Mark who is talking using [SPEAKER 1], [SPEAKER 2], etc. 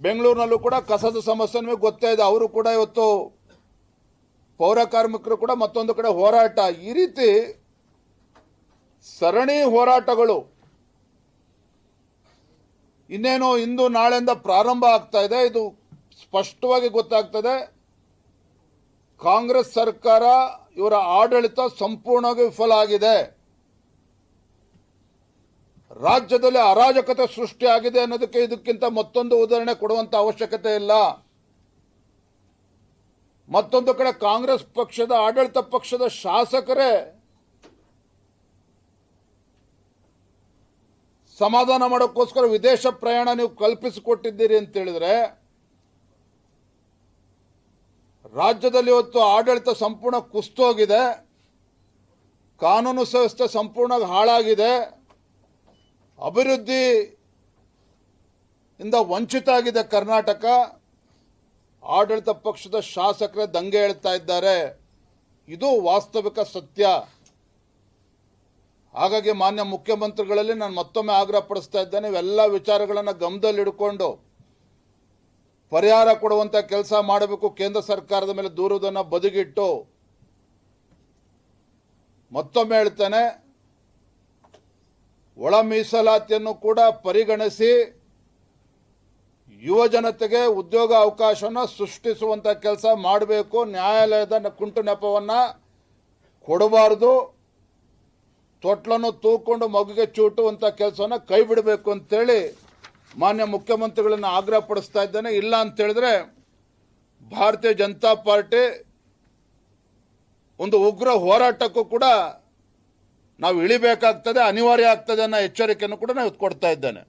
[SPEAKER 1] ಬೆಂಗಳೂರಿನಲ್ಲೂ ಕೂಡ ಕಸದ ಸಮಸ್ಯೆ ನಿಮಗೆ ಗೊತ್ತೇ ಇದೆ. ಅವರು ಕೂಡ ಇವತ್ತು ಪೌರ ಕಾರ್ಮಿಕರು ಕೂಡ ಮತ್ತೊಂದು ಕಡೆ ಹೋರಾಟ, ಈ ರೀತಿ ಸರಣಿ ಹೋರಾಟಗಳು ಇನ್ನೇನು ಇಂದು ನಾಳೆಯಿಂದ ಪ್ರಾರಂಭ ಆಗ್ತಾ ಇದೆ. ಇದು ಸ್ಪಷ್ಟವಾಗಿ ಗೊತ್ತಾಗ್ತದೆ, ಕಾಂಗ್ರೆಸ್ ಸರ್ಕಾರ ಇವರ ಆಡಳಿತ ಸಂಪೂರ್ಣವಾಗಿ ವಿಫಲ ಆಗಿದೆ. ರಾಜ್ಯದಲ್ಲಿ ಅರಾಜಕತೆ ಸೃಷ್ಟಿಯಾಗಿದೆ ಅನ್ನೋದಕ್ಕೆ ಇದಕ್ಕಿಂತ ಮತ್ತೊಂದು ಉದಾಹರಣೆ ಕೊಡುವಂತ ಅವಶ್ಯಕತೆ ಇಲ್ಲ. ಮತ್ತೊಂದು ಕಡೆ ಕಾಂಗ್ರೆಸ್ ಪಕ್ಷದ ಆಡಳಿತ ಪಕ್ಷದ ಶಾಸಕರೇ ಸಮಾಧಾನ ಮಾಡೋಕ್ಕೋಸ್ಕರ ವಿದೇಶ ಪ್ರಯಾಣ ನೀವು ಕಲ್ಪಿಸಿಕೊಟ್ಟಿದ್ದೀರಿ ಅಂತ ಹೇಳಿದ್ರೆ, ರಾಜ್ಯದಲ್ಲಿ ಇವತ್ತು ಆಡಳಿತ ಸಂಪೂರ್ಣ ಕುಸಿತೋಗಿದೆ, ಕಾನೂನು ವ್ಯವಸ್ಥೆ ಸಂಪೂರ್ಣ ಹಾಳಾಗಿದೆ, ಅಭಿವೃದ್ಧಿ ಇಂದ ವಂಚಿತ ಆಗಿದೆ ಕರ್ನಾಟಕ. ಆಡಳಿತ ಪಕ್ಷದ ಶಾಸಕರೇ ದಂಗೆ ಹೇಳ್ತಾ ಇದ್ದಾರೆ, ಇದು ವಾಸ್ತವಿಕ ಸತ್ಯ. ಹಾಗಾಗಿ ಮಾನ್ಯ ಮುಖ್ಯಮಂತ್ರಿಗಳಲ್ಲಿ ನಾನು ಮತ್ತೊಮ್ಮೆ ಆಗ್ರಹ ಪಡಿಸ್ತಾ ಇದ್ದೇನೆ, ಇವೆಲ್ಲ ವಿಚಾರಗಳನ್ನು ಗಮನದಲ್ಲಿಟ್ಟುಕೊಂಡು ಪರಿಹಾರ ಕೊಡುವಂತ ಕೆಲಸ ಮಾಡಬೇಕು. ಕೇಂದ್ರ ಸರ್ಕಾರದ ಮೇಲೆ ದೂರುವುದನ್ನು ಬದಿಗಿಟ್ಟು ಮತ್ತೊಮ್ಮೆ ಹೇಳ್ತೇನೆ, ಒಳ ಮೀಸಲಾತಿಯನ್ನು ಕೂಡ ಪರಿಗಣಿಸಿ ಯುವ ಜನತೆಗೆ ಉದ್ಯೋಗ ಅವಕಾಶವನ್ನು ಸೃಷ್ಟಿಸುವಂತ ಕೆಲಸ ಮಾಡಬೇಕು. ನ್ಯಾಯಾಲಯದ ಕುಂಟು ನೆಪವನ್ನು ಕೊಡಬಾರದು. ತೊಟ್ಲನ್ನು ತೂಕೊಂಡು ಮಗುಗೆ ಚೂಟುವಂತ ಕೆಲಸವನ್ನು ಕೈ ಬಿಡಬೇಕು ಅಂತೇಳಿ ಮಾನ್ಯ ಮುಖ್ಯಮಂತ್ರಿಗಳನ್ನ ಆಗ್ರಹ ಪಡಿಸ್ತಾ ಇದ್ದೇನೆ. ಇಲ್ಲ ಅಂತ ಹೇಳಿದ್ರೆ ಭಾರತೀಯ ಜನತಾ ಪಾರ್ಟಿ ಒಂದು ಉಗ್ರ ಹೋರಾಟಕ್ಕೂ ಕೂಡ ನಾವು ಇಳಿಬೇಕಾಗ್ತದೆ, ಅನಿವಾರ್ಯ ಆಗ್ತದೆ ಅನ್ನೋ ಎಚ್ಚರಿಕೆಯನ್ನು ಕೂಡ ನಾನು ಕೊಡ್ತಾ ಇದ್ದೇನೆ.